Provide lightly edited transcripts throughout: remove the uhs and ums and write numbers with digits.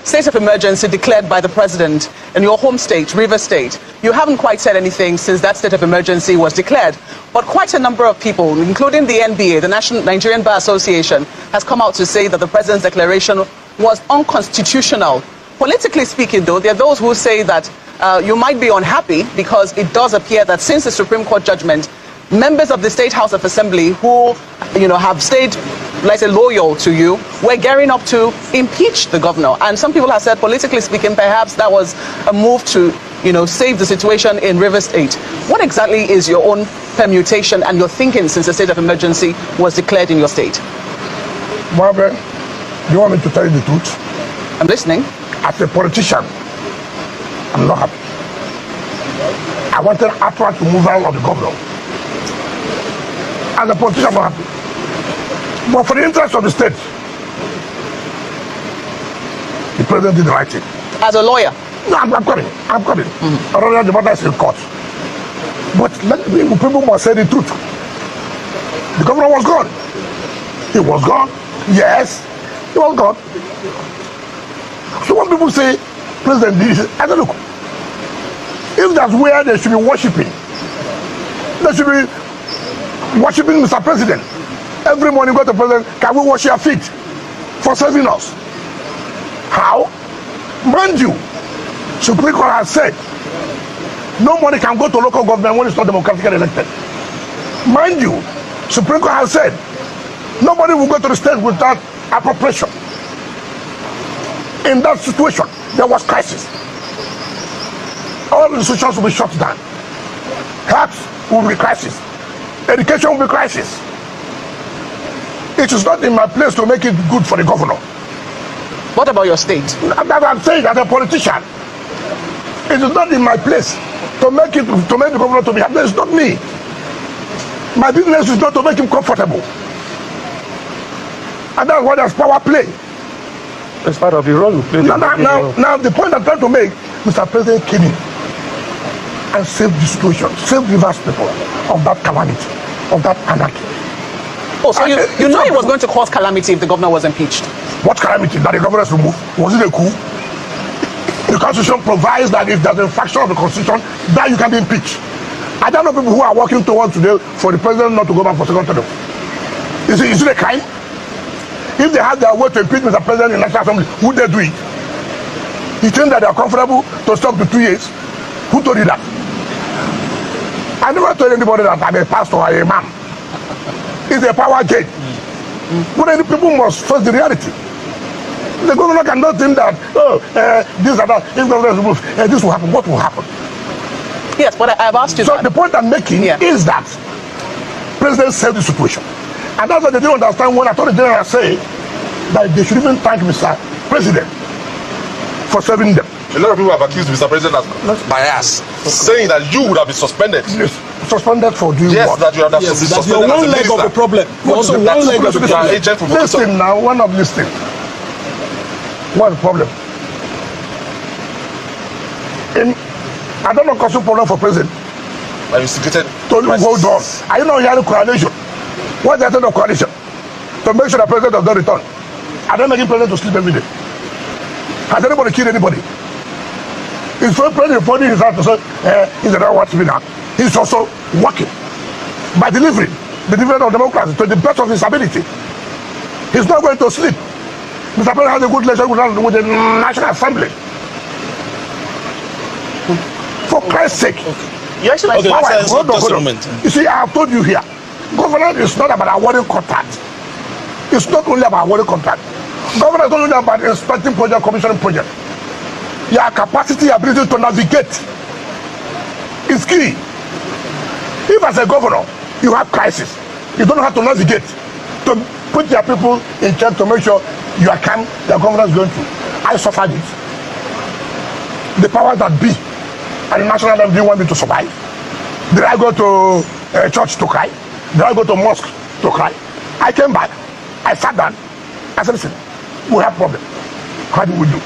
state of emergency declared by the president in your home state, Rivers State. You haven't quite said anything since that state of emergency was declared, but quite a number of people, including the NBA, the National Nigerian Bar Association, has come out to say that the president's declaration was unconstitutional. Politically speaking, though, there are those who say that you might be unhappy because it does appear that since the Supreme Court judgment, members of the State House of Assembly who, have stayed, let's say, loyal to you, were gearing up to impeach the governor. And some people have said, politically speaking, perhaps that was a move to, save the situation in Rivers State. What exactly is your own permutation and your thinking since the state of emergency was declared in your state? Margaret, do you want me to tell you the truth? I'm listening. As a politician, I'm not happy. I wanted outright removal of the governor. As a politician, I'm not happy. But for the interest of the state, the president did the right thing. As a lawyer? No, I'm coming. Mm-hmm. Rather, the matter is in court. But people must say the truth. The governor was gone. He was gone. Yes, he was gone. So when people say, President, I don't look. If that's where they should be worshiping, they should be worshiping Mr. President. Every morning go to the president, can we wash your feet for serving us? How? Mind you, Supreme Court has said no money can go to local government when it's not democratically elected. Mind you, Supreme Court has said nobody will go to the state without appropriation. In that situation, there was crisis. All institutions will be shut down. Health will be crisis. Education will be crisis. It is not in my place to make it good for the governor. What about your state? I'm saying as a politician, it is not in my place to make the governor to be happy. It's not me. My business is not to make him comfortable. And that's why there's power play. It's part of the role you play. Now, the point I'm trying to make, Mr. President came in and saved the situation, saved Rivers people of that calamity, of that anarchy. Oh, so you know it was going to cause calamity if the governor was impeached? What calamity? That the governor is removed? Was it a coup? The Constitution provides that if there's an infraction of the Constitution, that you can be impeached. I don't know people who are working towards today for the president not to go back for second term. Is it a crime? If they had their way to impeach Mr. President in the National Assembly, would they do it? You think that they are comfortable to stop to 2 years? Who told you that? I never told anybody that I'm a pastor or a man. It's a power game. But then the people must face the reality. The governor cannot think that, this and that, if the governor is removed, this will happen. What will happen? Yes, but I've asked you so that. The point I'm making is that President saved the situation. And that's what they didn't understand when Attorney General say that they should even thank Mr. President for serving them. A lot of people have accused Mr. President as bias, saying that you would have been suspended. Yes. Suspended for doing yes, what? That you have been suspended. You're one leg of the problem. You're also one leg of the problem. Listen now, one of these things. What's the problem? I don't know cause a problem for president. I instigated. Hold on. Are you not hearing coalition? What's the intent of coalition? To make sure the president does not return. I don't make him president to sleep every day. Has anybody killed anybody? He's so president putting his hand to say, he's the right one to be now. He's also working by delivering the dividend of democracy to the best of his ability. He's not going to sleep. Mr. President has a good relationship with the National Assembly. For Christ's sake. You actually hold on. You see, I have told you here, governance is not about awarding contract. It's not only about awarding contract. Governance is not only about inspecting project, commissioning project. Your capacity, ability to navigate is key. If as a governor, you have crisis, you don't know how to navigate, to put your people in check to make sure you are calm, your governor is going through. I suffered it. The powers that be and the national level didn't want me to survive. Did I go to church to cry? Did I go to mosque to cry? I came back, I sat down, I said, listen, we have a problem. How do we do?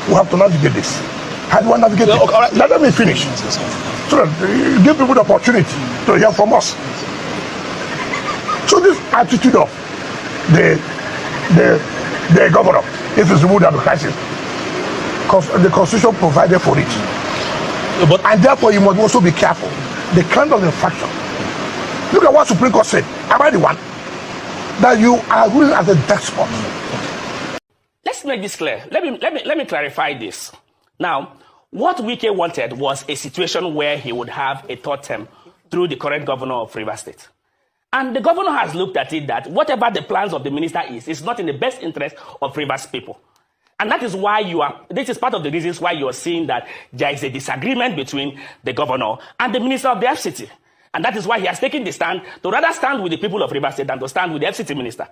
We have to navigate this. How do I navigate this? Okay, right. Let me finish. So that give people the opportunity to hear from us. So this attitude of the governor, if it's removed out of the crisis, The Constitution provided for it. And therefore, you must also be careful. The kind of infraction. Look at what Supreme Court said. Am I the one? That you are ruling as a despot. Let's make this clear. Let me clarify this. Now, what Wike wanted was a situation where he would have a third term through the current governor of Rivers State. And the governor has looked at it that whatever the plans of the minister is not in the best interest of Rivers people. And that is why this is part of the reasons why you are seeing that there is a disagreement between the governor and the minister of the FCT. And that is why he has taken the stand to rather stand with the people of Rivers State than to stand with the FCT minister.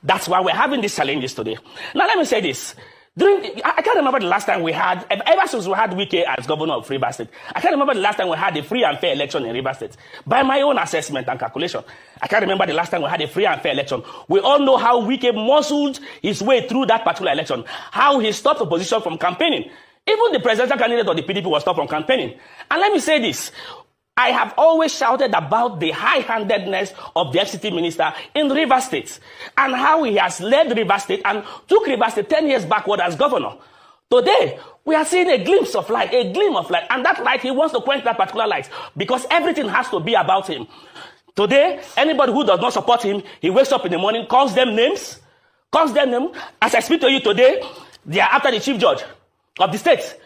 That's why we're having these challenges today. Now, let me say this. I can't remember the last time we had, ever since we had Wike as governor of Rivers State, I can't remember the last time we had a free and fair election in Rivers State. By my own assessment and calculation, I can't remember the last time we had a free and fair election. We all know how Wike muscled his way through that particular election, how he stopped opposition from campaigning. Even the presidential candidate of the PDP was stopped from campaigning. And let me say this. I have always shouted about the high-handedness of the FCT minister in Rivers State and how he has led Rivers State and took Rivers State 10 years backward as governor. Today, we are seeing a glimpse of light, a gleam of light, and that light, he wants to quench that particular light because everything has to be about him. Today, anybody who does not support him, he wakes up in the morning, calls them names. As I speak to you today, they are after the chief judge of the state.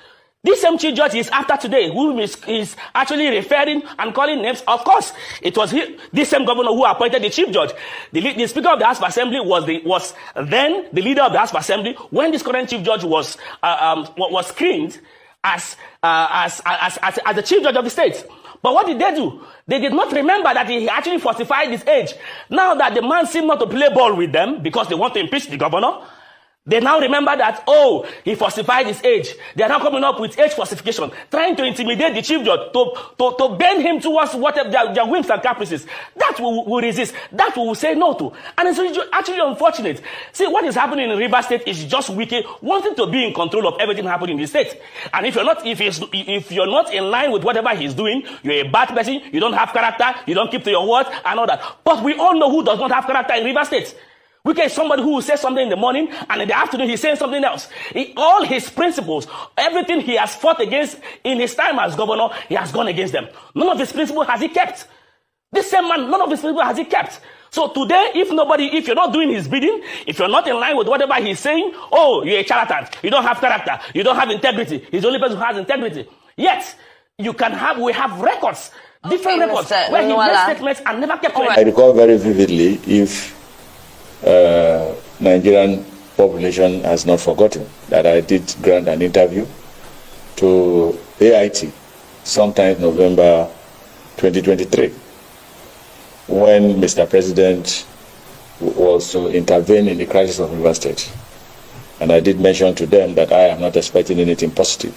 This same chief judge is after today, who is actually referring and calling names. Of course, it was this same governor who appointed the chief judge. The Speaker of the House of Assembly was then the leader of the House of Assembly when this current chief judge was screened as the chief judge of the state. But what did they do? They did not remember that he actually falsified his age. Now that the man seemed not to play ball with them because they want to impeach the governor, they now remember that, oh, he falsified his age. They are now coming up with age falsification, trying to intimidate the chief judge, to bend him towards whatever their whims and caprices. That we will resist. That we will say no to. And it's actually unfortunate. See, what is happening in Rivers State is just Wike wanting to be in control of everything happening in the state. And if you're not in line with whatever he's doing, you're a bad person, you don't have character, you don't keep to your word, and all that. But we all know who does not have character in Rivers State. Wike is somebody who will say something in the morning, and in the afternoon he's saying something else. All his principles, everything he has fought against in his time as governor, he has gone against them. None of his principles has he kept. This same man, none of his principles has he kept. So today, if you're not doing his bidding, if you're not in line with whatever he's saying, oh, you're a charlatan, you don't have character, you don't have integrity. He's the only person who has integrity. Yet, we have records, different records, where he made statements and never kept them. I recall very vividly, if Nigerian population has not forgotten, that I did grant an interview to AIT sometime in November 2023 when Mr. President was to intervene in the crisis of Rivers State. And I did mention to them that I am not expecting anything positive.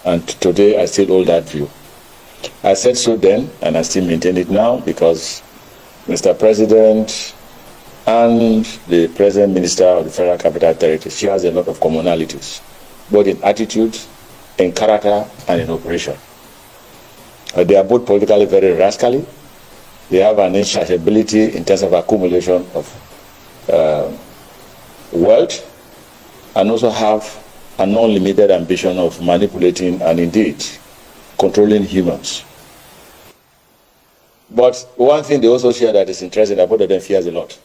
And today I still hold that view. I said so then, and I still maintain it now, because Mr. President and the present minister of the Federal Capital Territory, she has a lot of commonalities, both in attitude, in character, and in operation. They are both politically very rascally. They have an insatiability in terms of accumulation of wealth, and also have an unlimited ambition of manipulating and indeed controlling humans. But one thing they also share that is interesting, that both of them fears a lot.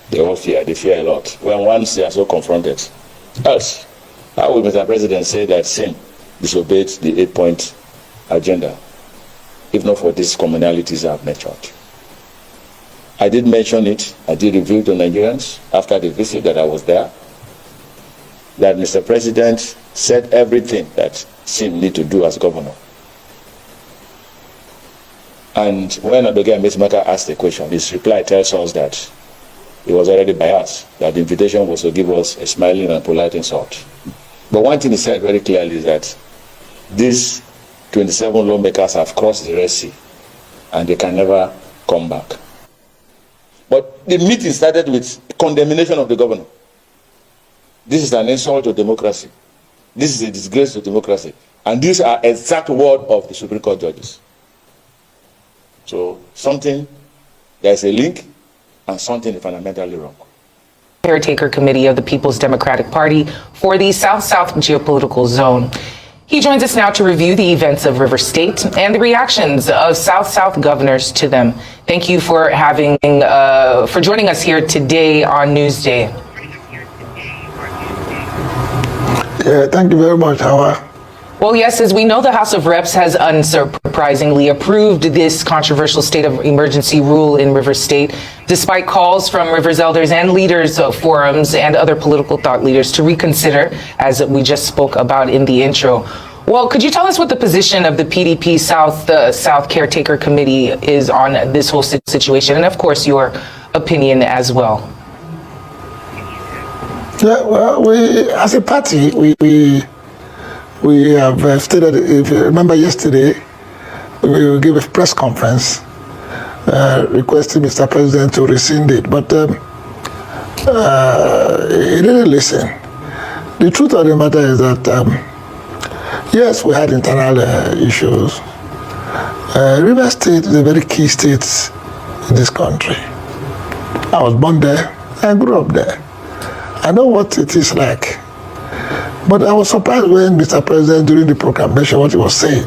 They all fear, they fear a lot. When once they are so confronted. Else, how will Mr. President say that sin disobeyed the 8-point agenda, if not for these commonalities I have mentioned? I did mention it, I did reveal to Nigerians after the visit that I was there, that Mr. President said everything that Sim need to do as governor. And when Adoge Mesmaka asked the question, his reply tells us that it was already by us, that the invitation was to give us a smiling and polite insult. But one thing he said very clearly is that these 27 lawmakers have crossed the Red Sea and they can never come back. But the meeting started with condemnation of the governor. This is an insult to democracy. This is a disgrace to democracy. And these are exact words of the Supreme Court judges. So there is a link, and something is fundamentally wrong. Caretaker Committee of the People's Democratic Party for the South-South geopolitical zone. He joins us now to review the events of River State and the reactions of South-South governors to them. Thank you for joining us here today on Newsday. Yeah, thank you very much, Hawa. Well, yes, as we know, the House of Reps has unsurprisingly approved this controversial state of emergency rule in River State, despite calls from Rivers elders and leaders of forums and other political thought leaders to reconsider, as we just spoke about in the intro. Well, could you tell us what the position of the PDP South Caretaker Committee is on this whole situation, and of course your opinion as well? Yeah, well, we, as a party, we have stated, if you remember yesterday, we gave a press conference requesting Mr. President to rescind it, but he didn't listen. The truth of the matter is that, yes, we had internal issues. River State is a very key state in this country. I was born there, I grew up there. I know what it is like. But I was surprised when Mr. President, during the proclamation, what he was saying.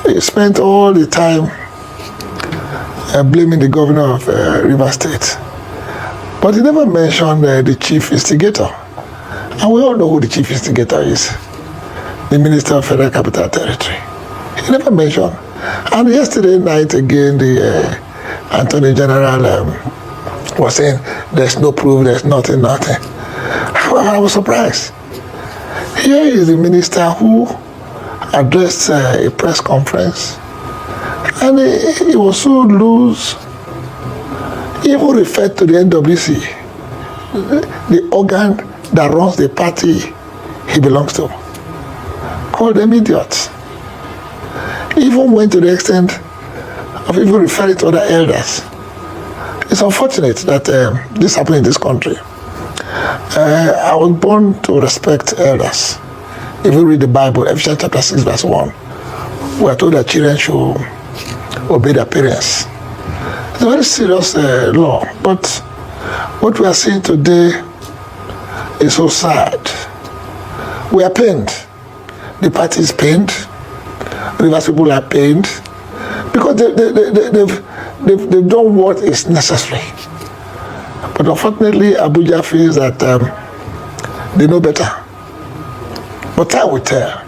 He spent all the time blaming the governor of River State. But he never mentioned the chief instigator. And we all know who the chief instigator is. The Minister of Federal Capital Territory. He never mentioned. And yesterday night again, the Attorney General was saying, there's no proof, there's nothing. I was surprised. Here is the minister who addressed a press conference, and he was so loose. He even referred to the NWC, the organ that runs the party he belongs to, called them idiots. He even went to the extent of even referring to other elders. It's unfortunate that this happened in this country. I was born to respect elders. If you read the Bible, Ephesians chapter 6, verse 1, we are told that children should obey their parents. It's a very serious law, but what we are seeing today is so sad. We are pained. The party is pained. Rivers people are pained because they've done what is necessary. But unfortunately, Abuja feels that they know better. But time will tell.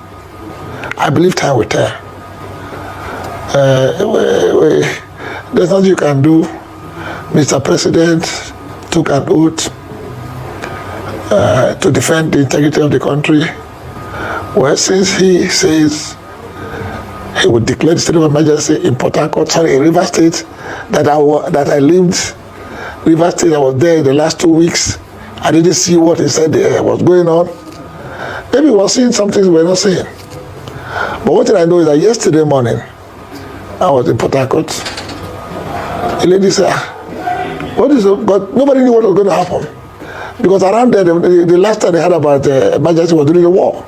I believe time will tell. There's nothing you can do. Mr. President took an oath to defend the integrity of the country. Well, since he says he would declare the state of emergency in Port Harcourt, in River State, that I lived. River State, I was there in the last 2 weeks. I didn't see what he said was going on. Maybe we were seeing some things we were not seeing. But one thing I know is that yesterday morning, I was in Port Harcourt. A lady said, what is it? But nobody knew what was going to happen. Because around there, the last time they heard about the emergency was during the war.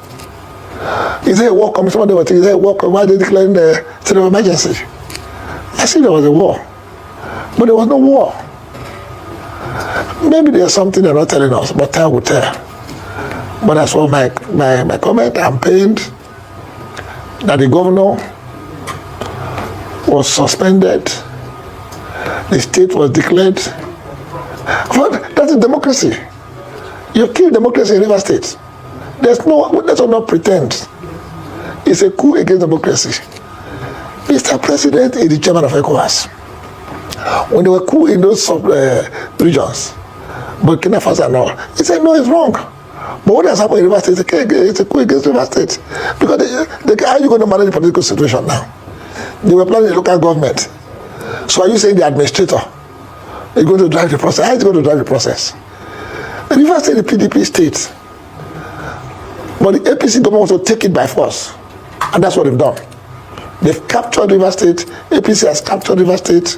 Is there a war coming? Somebody was thinking, is there a war coming? Why are they declaring the state of emergency? I see there was a war. But there was no war. Maybe there's something they're not telling us, but time will tell. But as for my comment, I'm pained that the governor was suspended, the state was declared. But that's democracy. You killed democracy in River State. Let's not pretend. It's a coup against democracy. Mr. President is the chairman of ECOWAS. When they were coup in those regions, Burkina Faso and all, he said, no, it's wrong. But what has happened in River State, it's a coup against River State. Because how are you going to manage the political situation now? They were planning a local government. So are you saying the administrator is going to drive the process? How is he going to drive the process? The River State is a PDP state. But the APC government wants to take it by force. And that's what they've done. They've captured River State. APC has captured River State.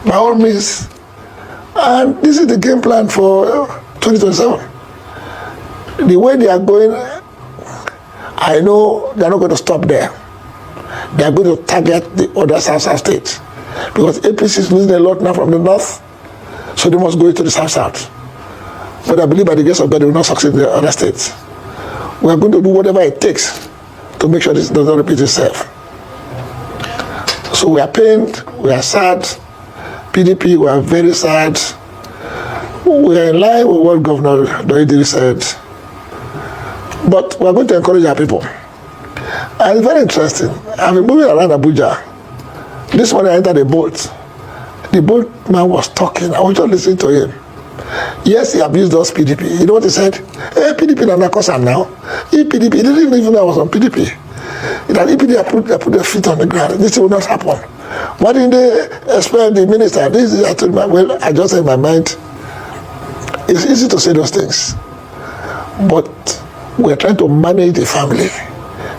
By all means. And this is the game plan for 2027. The way they are going, I know they're not going to stop there. They are going to target the other South states. Because APC is losing a lot now from the north, so they must go into the South. But I believe by the grace of God, they will not succeed in the other states. We are going to do whatever it takes to make sure this does not repeat itself. So we are pained, we are sad. PDP, we are very sad. We are in line with what Governor Doidiri said. But we are going to encourage our people. And it's very interesting. I've been moving around Abuja. This morning I entered a boat. The boatman was talking. I was just listening to him. Yes, he abused us PDP. You know what he said? Hey, PDP na nakosam now. PDP, he didn't even know I was on PDP. That EPD put their feet on the ground. This will not happen. Why didn't they expel the minister? This is I told my well, I just said in my mind. It's easy to say those things. But we're trying to manage the family.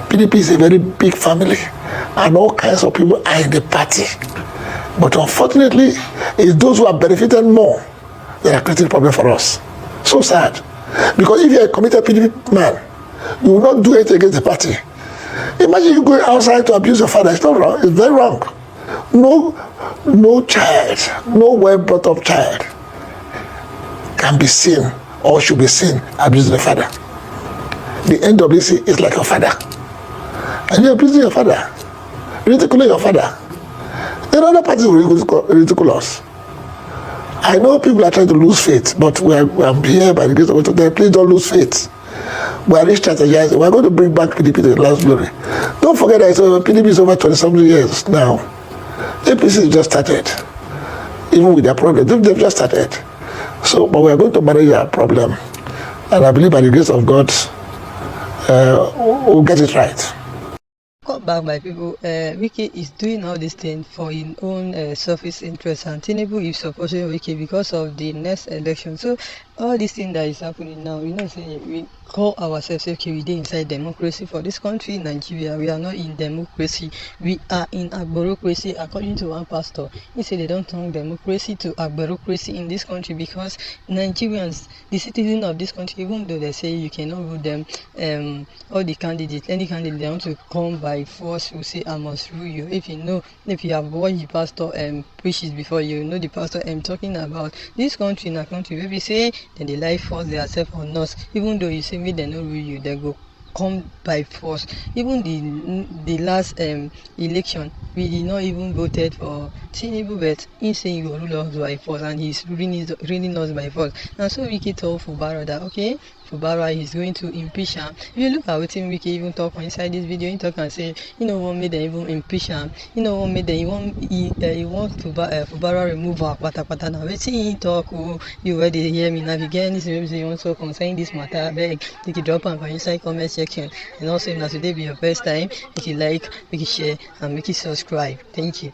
PDP is a very big family, and all kinds of people are in the party. But unfortunately, it's those who are benefited more that are creating a problem for us. So sad. Because if you're a committed PDP man, you will not do anything against the party. Imagine you going outside to abuse your father. It's not wrong. It's very wrong. No child, no well brought up child can be seen or should be seen abusing the father. The NWC is like your father. And you're abusing your father, ridiculing your father. Then other parties will ridicule us. I know people are trying to lose faith, but I'm here by the grace of God. Please don't lose faith. We are re-strategizing. We are going to bring back PDP to the last glory. Don't forget that PDP is over 20-something years now. APC just started. Even with their problem, they've just started. So, but we are going to manage our problem. And I believe by the grace of God, we'll get it right. Come back, my people. Wike is doing all this thing for his own selfish interest, and Tinubu is supporting Wike because of the next election. So all this thing that is happening now, you know, say we call ourselves okay, we dey inside democracy for this country, Nigeria. We are not in democracy. We are in agborocracy, according to one pastor. He said they don't turn democracy to agborocracy in this country because Nigerians, the citizens of this country, even though they say you cannot rule them, all the candidates, any candidate they want to come by force will say I must rule you. If you have watched the pastor preaches before, you know the pastor talking about this country in a country where we say then they lie force themselves on us. Even though you say me they no rule you, they go come by force. Even the last election, we did not even voted for Tinubu, but he's saying he will rule us by force, and he's ruling us by force. And so Wike told Fubara that okay, Fubara is going to impeach him. If you look at what Wike even talk inside this video, he talk and say, you know what made them even impeach him? You know what made them he want Fubara remove our pata now. Let's see he talk. You already hear me now. If you get anything you want to concerning this matter, beg you can drop them for inside comment section. And also if today be your first time, make it like, make it share, and make it subscribe. Thank you.